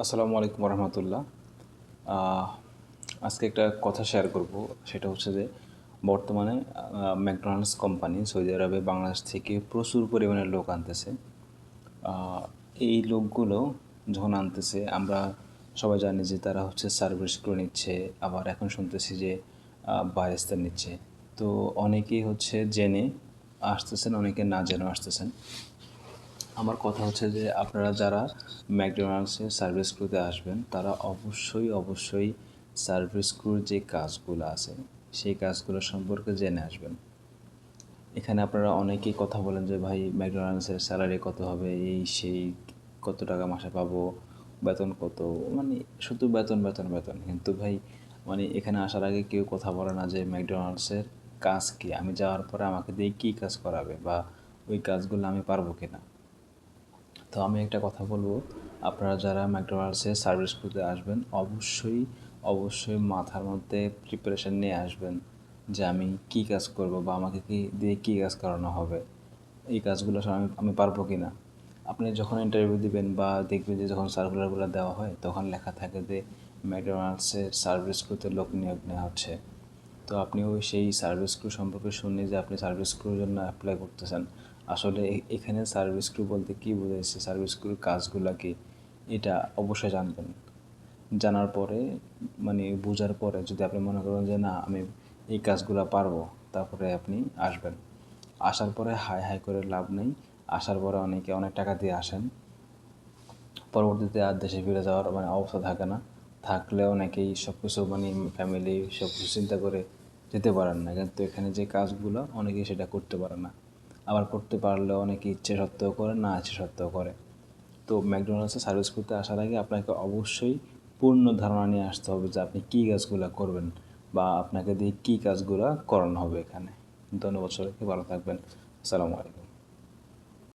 আসসালামু আলাইকুম রহমতুল্লাহ। আজকে একটা কথা শেয়ার করব। সেটা হচ্ছে যে বর্তমানে ম্যাকডোনাল্ডস কোম্পানি সৌদি আরবে বাংলাদেশ থেকে প্রচুর পরিমাণে লোক আনতেছে। আহ, এই লোকগুলো যখন আনতেছে আমরা সবাই জানি যে তারা হচ্ছে সার্ভিস করে নিচ্ছে, আবার এখন শুনতেছি যে বায়াস্তা নিচ্ছে। তো অনেকেই হচ্ছে জেনে আসতেছেন, অনেকে না জেনে আসতেছেন। আমার কথা হচ্ছে যে আপনারা যারা ম্যাকডোনাল্ডসের সার্ভিস ক্রুতে আসবেন তারা অবশ্যই সার্ভিস ক্রুর যে কাজগুলো আছে সেই কাজগুলো সম্পর্কে জেনে আসবেন। এখানে আপনারা অনেকেই কথা বলেন যে ভাই ম্যাকডোনাল্ডসের স্যালারি কত হবে, এই সেই, কত টাকা মাসে পাবো, বেতন কত, মানে শুধু বেতন বেতন বেতন। কিন্তু ভাই মানে এখানে আসার আগে কেউ কথা বলে না যে ম্যাকডোনাল্ডসের কাজ কী, আমি যাওয়ার পরে আমাকে দিয়ে কী কাজ করাবে বা ওই কাজগুলো আমি পারবো কি না। তো আমি একটা কথা বলবো, আপনারা যারা ম্যাকডোনাল্ডসে সার্ভিস করতে আসবেন অবশ্যই মাথার মধ্যে প্রিপারেশন নিয়ে আসবেন যে আমি কী কাজ করব বা আমাকে কি দিয়ে কী কাজ করানো হবে, এই কাজগুলো আসলে আমি পারবো কি না। আপনি যখন ইন্টারভিউ দিবেন বা দেখবেন যে যখন সার্কুলারগুলো দেওয়া হয় তখন লেখা থাকে যে ম্যাকডোনাল্ডসের সার্ভিস করতে লোক নিয়োগ নেওয়া হচ্ছে। তো আপনি ওই সেই সার্ভিস ক্রু সম্পর্কে শুনে যে আপনি সার্ভিস ক্রুর জন্য অ্যাপ্লাই করতেছেন। আসলে এখানে সার্ভিস ক্রু বলতে কী বোঝাচ্ছে, সার্ভিস ক্রুর কাজগুলো কি, এটা অবশ্যই জানবেন। জানার পরে মানে বোঝার পরে যদি আপনি মনে করেন যে না আমি এই কাজগুলো পারবো, তারপরে আপনি আসবেন। আসার পরে হাই হাই করে লাভ নেই। আসার পরে অনেকে অনেক টাকা দিয়ে আসেন, পরবর্তীতে আর দেশে ফিরে যাওয়ার মানে অবস্থা থাকে না। থাকলেও অনেকেই সব কিছু মানে ফ্যামিলি সব কিছু চিন্তা করে যেতে পারেন না, কিন্তু এখানে যে কাজগুলো অনেকেই সেটা করতে পারে না। আবার করতে পারলেও অনেকে ইচ্ছে সত্ত্বেও করে, না ইচ্ছে সত্ত্বেও করে। তো ম্যাকডোনাল্ডসে সার্ভিস করতে আসার আগে আপনাকে অবশ্যই পূর্ণ ধারণা নিয়ে আসতে হবে যে আপনি কী কাজগুলো করবেন বা আপনাকে দিয়ে কী কাজগুলো করানো হবে এখানে। ধন্যবাদ সবাইকে, ভালো থাকবেন। আসসালামু আলাইকুম।